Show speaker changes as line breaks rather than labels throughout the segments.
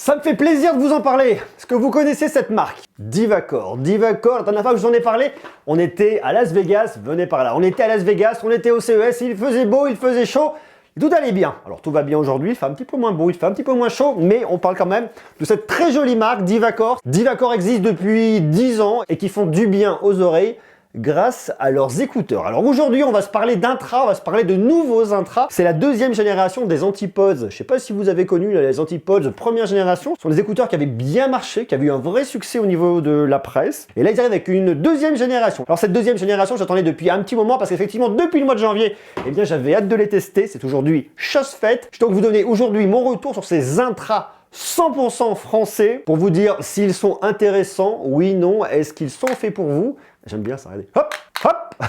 Ça me fait plaisir de vous en parler. Est-ce que vous connaissez cette marque? Divacor. Divacor, la dernière fois que je vous en ai parlé, on était à Las Vegas, venez par là. On était à Las Vegas, on était au CES, il faisait beau, il faisait chaud. Tout allait bien. Alors tout va bien aujourd'hui, il fait un petit peu moins beau, il fait un petit peu moins chaud, mais on parle quand même de cette très jolie marque Divacor. Divacor existe depuis 10 ans et qui font du bien aux oreilles grâce à leurs écouteurs. Alors aujourd'hui, on va se parler d'intra, on va se parler de nouveaux intras. C'est la deuxième génération des Antipods. Je ne sais pas si vous avez connu les Antipods première génération. Ce sont des écouteurs qui avaient bien marché, qui avaient eu un vrai succès au niveau de la presse. Et là, ils arrivent avec une deuxième génération. Alors cette deuxième génération, j'attendais depuis un petit moment parce qu'effectivement, depuis le mois de janvier, eh bien, j'avais hâte de les tester. C'est aujourd'hui chose faite. Je vais donc vous donner aujourd'hui mon retour sur ces intras 100% français pour vous dire s'ils sont intéressants, oui, non, est-ce qu'ils sont faits pour vous? J'aime bien ça, regardez. Hop, hop.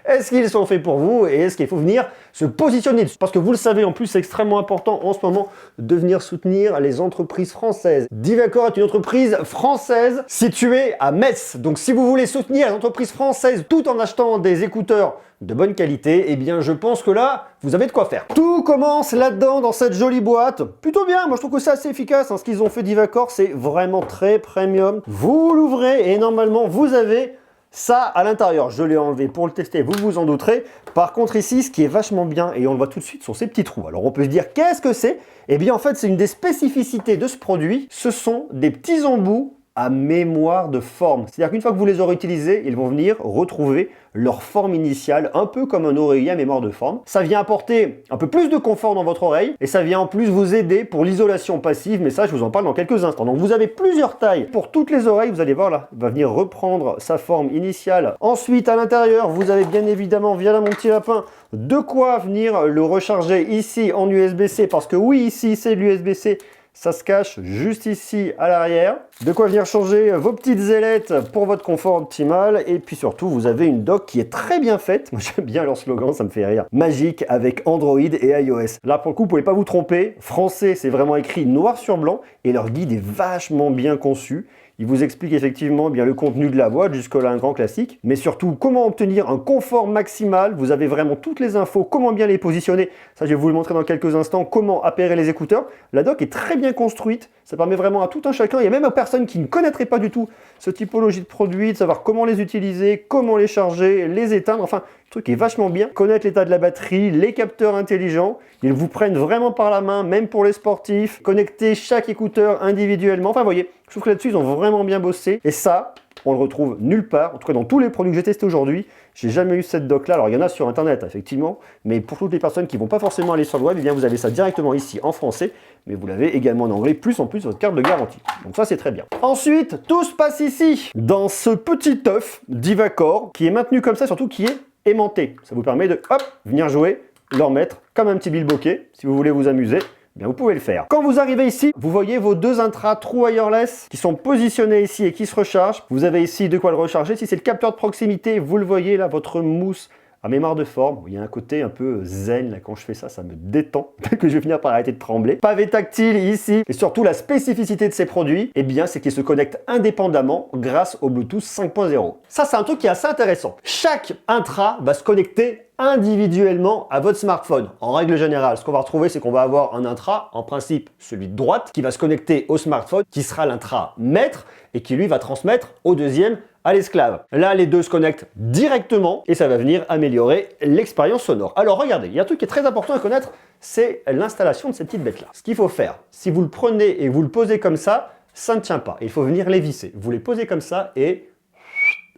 Est-ce qu'ils sont faits pour vous et est-ce qu'il faut venir se positionner dessus? Parce que vous le savez, en plus, c'est extrêmement important en ce moment de venir soutenir les entreprises françaises. Divacor est une entreprise française située à Metz. Donc, si vous voulez soutenir les entreprises françaises tout en achetant des écouteurs de bonne qualité, eh bien, je pense que là, vous avez de quoi faire. Tout commence là-dedans, dans cette jolie boîte. Plutôt bien, moi je trouve que c'est assez efficace. Hein. Ce qu'ils ont fait Divacor, c'est vraiment très premium. Vous l'ouvrez et normalement, vous avez ça à l'intérieur. Je l'ai enlevé pour le tester, vous vous en douterez. Par contre ici, ce qui est vachement bien, et on le voit tout de suite, sont ces petits trous. Alors on peut se dire, qu'est-ce que c'est? Eh bien en fait, c'est une des spécificités de ce produit. Ce sont des petits embouts à mémoire de forme. C'est-à-dire qu'une fois que vous les aurez utilisés, ils vont venir retrouver leur forme initiale, un peu comme un oreiller à mémoire de forme. Ça vient apporter un peu plus de confort dans votre oreille et ça vient en plus vous aider pour l'isolation passive, mais ça je vous en parle dans quelques instants. Donc vous avez plusieurs tailles pour toutes les oreilles, vous allez voir là, il va venir reprendre sa forme initiale. Ensuite à l'intérieur, vous avez bien évidemment via la mon petit lapin de quoi venir le recharger ici en USB-C, parce que oui, ici c'est l'USB-C. Ça se cache juste ici à l'arrière. De quoi venir changer vos petites ailettes pour votre confort optimal. Et puis surtout, vous avez une dock qui est très bien faite. Moi, j'aime bien leur slogan, ça me fait rire. Magique avec Android et iOS. Là, pour le coup, vous ne pouvez pas vous tromper. Français, c'est vraiment écrit noir sur blanc. Et leur guide est vachement bien conçu. Il vous explique effectivement bien le contenu de la boîte, jusque-là un grand classique, mais surtout comment obtenir un confort maximal. Vous avez vraiment toutes les infos, comment bien les positionner. Ça, je vais vous le montrer dans quelques instants, comment appairer les écouteurs. La dock est très bien construite, ça permet vraiment à tout un chacun. Il y a même aux personnes qui ne connaîtraient pas du tout ce typologie de produits, de savoir comment les utiliser, comment les charger, les éteindre. Enfin, le truc est vachement bien. Connaître l'état de la batterie, les capteurs intelligents. Ils vous prennent vraiment par la main, même pour les sportifs. Connecter chaque écouteur individuellement. Enfin, vous voyez, je trouve que là-dessus, ils ont vraiment bien bossé. Et ça, on le retrouve nulle part. En tout cas, dans tous les produits que j'ai testés aujourd'hui, j'ai jamais eu cette dock-là. Alors, il y en a sur Internet, effectivement. Mais pour toutes les personnes qui ne vont pas forcément aller sur le web, eh bien, vous avez ça directement ici en français. Mais vous l'avez également en anglais, plus en plus votre carte de garantie. Donc ça, c'est très bien. Ensuite, tout se passe ici, dans ce petit œuf Divacor, qui est maintenu comme ça, surtout qui est aimanté. Ça vous permet de, hop, venir jouer, le remettre comme un petit bilboquet. Si vous voulez vous amuser, bien, vous pouvez le faire. Quand vous arrivez ici, vous voyez vos deux intras True Wireless qui sont positionnés ici et qui se rechargent. Vous avez ici de quoi le recharger. Si c'est le capteur de proximité, vous le voyez là, votre mousse à mémoire de forme. Il y a un côté un peu zen là, quand je fais ça, ça me détend, que je vais finir par arrêter de trembler. Pavé tactile ici. Et surtout, la spécificité de ces produits, eh bien, c'est qu'ils se connectent indépendamment grâce au Bluetooth 5.0. Ça, c'est un truc qui est assez intéressant. Chaque intra va se connecter individuellement à votre smartphone. En règle générale, ce qu'on va retrouver, c'est qu'on va avoir un intra, en principe celui de droite, qui va se connecter au smartphone, qui sera l'intra maître, et qui lui va transmettre au deuxième à l'esclave. Là, les deux se connectent directement, et ça va venir améliorer l'expérience sonore. Alors regardez, il y a un truc qui est très important à connaître, c'est l'installation de ces petites bêtes-là. Ce qu'il faut faire, si vous le prenez et vous le posez comme ça ne tient pas. Il faut venir les visser. Vous les posez comme ça et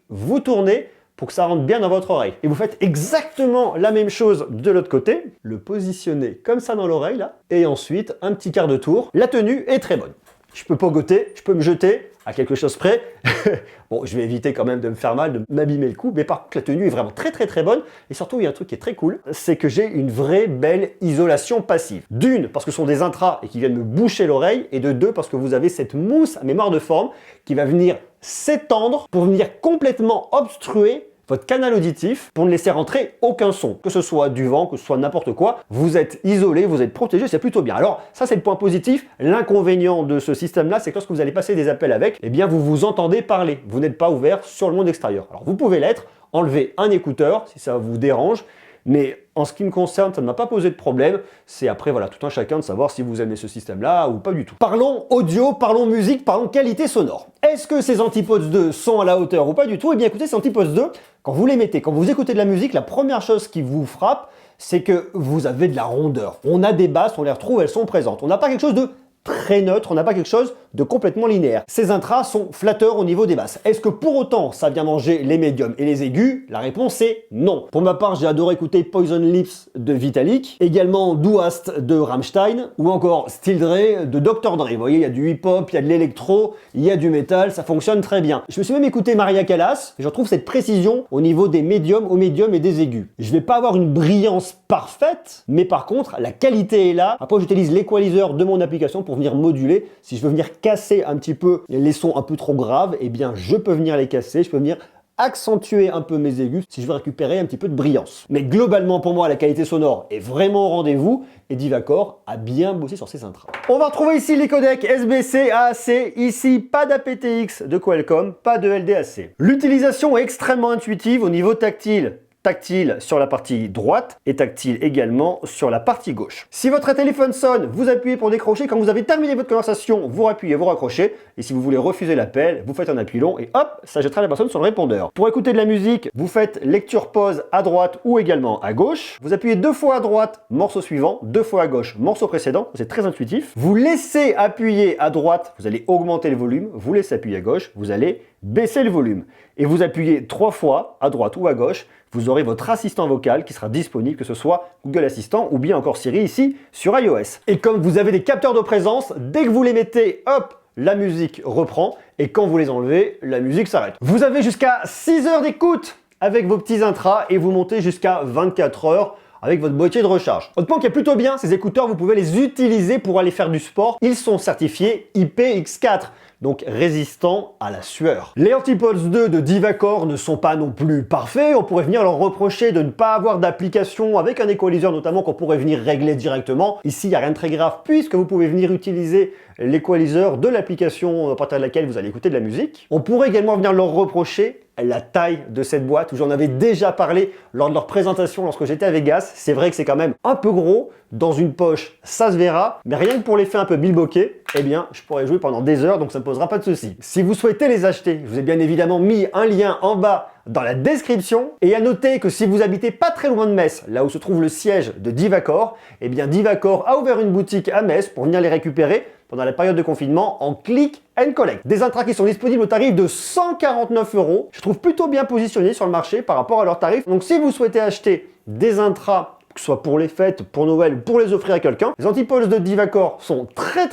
vous tournez pour que ça rentre bien dans votre oreille. Et vous faites exactement la même chose de l'autre côté, le positionnez comme ça dans l'oreille là, et ensuite un petit quart de tour. La tenue est très bonne. Je peux pogoter, je peux me jeter à quelque chose près. Bon, je vais éviter quand même de me faire mal, de m'abîmer le cou, mais par contre la tenue est vraiment très bonne. Et surtout, il y a un truc qui est très cool, c'est que j'ai une vraie belle isolation passive. D'une, parce que ce sont des intras et qui viennent me boucher l'oreille, et de deux, parce que vous avez cette mousse à mémoire de forme qui va venir s'étendre pour venir complètement obstruer votre canal auditif pour ne laisser rentrer aucun son, que ce soit du vent, que ce soit n'importe quoi. Vous êtes isolé, vous êtes protégé, c'est plutôt bien. Alors ça, c'est le point positif. L'inconvénient de ce système-là, c'est que lorsque vous allez passer des appels avec, eh bien vous vous entendez parler. Vous n'êtes pas ouvert sur le monde extérieur. Alors vous pouvez l'être, enlever un écouteur si ça vous dérange, Mais en ce qui me concerne, ça ne m'a pas posé de problème. C'est après, voilà, tout un chacun de savoir si vous aimez ce système-là ou pas du tout. Parlons audio, parlons musique, parlons qualité sonore. Est-ce que ces Antipods 2 sont à la hauteur ou pas du tout? Eh bien écoutez, ces Antipods 2, quand vous les mettez, quand vous écoutez de la musique, la première chose qui vous frappe, c'est que vous avez de la rondeur. On a des basses, on les retrouve, elles sont présentes. On n'a pas quelque chose de très neutre, on n'a pas quelque chose de complètement linéaire. Ces intras sont flatteurs au niveau des basses. Est-ce que pour autant ça vient manger les médiums et les aigus? La réponse est non. Pour ma part, j'ai adoré écouter Poison Lips de Vitalik, également Do Hast de Rammstein, ou encore Still Dre de Dr. Dre. Vous voyez, il y a du hip-hop, il y a de l'électro, il y a du métal, ça fonctionne très bien. Je me suis même écouté Maria Callas, et je retrouve cette précision au niveau des médiums, au médium et des aigus. Je vais pas avoir une brillance parfaite, mais par contre, la qualité est là. Après, j'utilise l'équaliseur de mon application pour venir moduler. Si je veux venir casser un petit peu les sons un peu trop graves, eh bien je peux venir les casser, je peux venir accentuer un peu mes aigus si je veux récupérer un petit peu de brillance. Mais globalement pour moi la qualité sonore est vraiment au rendez-vous et Divacor a bien bossé sur ses intras. On va retrouver ici les codecs SBC, AAC, ici pas d'aptX de Qualcomm, pas de LDAC. L'utilisation est extrêmement intuitive au niveau tactile. Tactile sur la partie droite et tactile également sur la partie gauche. Si votre téléphone sonne, vous appuyez pour décrocher. Quand vous avez terminé votre conversation, vous appuyez, vous raccrochez. Et si vous voulez refuser l'appel, vous faites un appui long et hop, ça jettera la personne sur le répondeur. Pour écouter de la musique, vous faites lecture-pause à droite ou également à gauche. Vous appuyez 2 fois à droite, morceau suivant, 2 fois à gauche, morceau précédent. C'est très intuitif. Vous laissez appuyer à droite, vous allez augmenter le volume. Vous laissez appuyer à gauche, vous allez baisser le volume. Et vous appuyez 3 fois à droite ou à gauche, vous aurez votre assistant vocal qui sera disponible, que ce soit Google Assistant ou bien encore Siri ici sur iOS. Et comme vous avez des capteurs de présence, dès que vous les mettez, hop, la musique reprend et quand vous les enlevez, la musique s'arrête. Vous avez jusqu'à 6 heures d'écoute avec vos petits intras et vous montez jusqu'à 24 heures avec votre boîtier de recharge. Autre point qui est plutôt bien, ces écouteurs, vous pouvez les utiliser pour aller faire du sport. Ils sont certifiés IPX4. Donc résistants à la sueur. Les Antipods 2 de Divacor ne sont pas non plus parfaits, on pourrait venir leur reprocher de ne pas avoir d'application avec un équaliseur notamment qu'on pourrait venir régler directement. Ici, il n'y a rien de très grave puisque vous pouvez venir utiliser l'équaliseur de l'application à partir de laquelle vous allez écouter de la musique. On pourrait également venir leur reprocher la taille de cette boîte, où j'en avais déjà parlé lors de leur présentation lorsque j'étais à Vegas. C'est vrai que c'est quand même un peu gros, dans une poche ça se verra, mais rien que pour l'effet un peu bilboquet, eh bien je pourrais jouer pendant des heures, donc ça ne posera pas de souci. Si vous souhaitez les acheter, je vous ai bien évidemment mis un lien en bas dans la description, et à noter que si vous habitez pas très loin de Metz, là où se trouve le siège de Divacor, eh bien Divacor a ouvert une boutique à Metz pour venir les récupérer pendant la période de confinement en click and collect. Des intras qui sont disponibles au tarif de 149 €. Je trouve plutôt bien positionnés sur le marché par rapport à leurs tarifs. Donc si vous souhaitez acheter des intras, que ce soit pour les fêtes, pour Noël ou pour les offrir à quelqu'un, les Antipods de Divacor sont très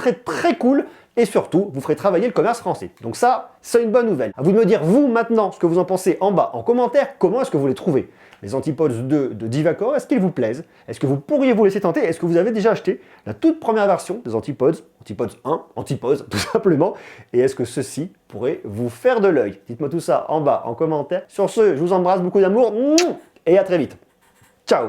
cool. Et surtout, vous ferez travailler le commerce français. Donc ça, c'est une bonne nouvelle. À vous de me dire, vous, maintenant, ce que vous en pensez en bas, en commentaire, comment est-ce que vous les trouvez? Les Antipods 2 de Divacor, est-ce qu'ils vous plaisent? Est-ce que vous pourriez vous laisser tenter? Est-ce que vous avez déjà acheté la toute première version des Antipods, Antipods 1, Antipods tout simplement? Et est-ce que ceci pourrait vous faire de l'œil? Dites-moi tout ça en bas, en commentaire. Sur ce, je vous embrasse, beaucoup d'amour, et à très vite. Ciao!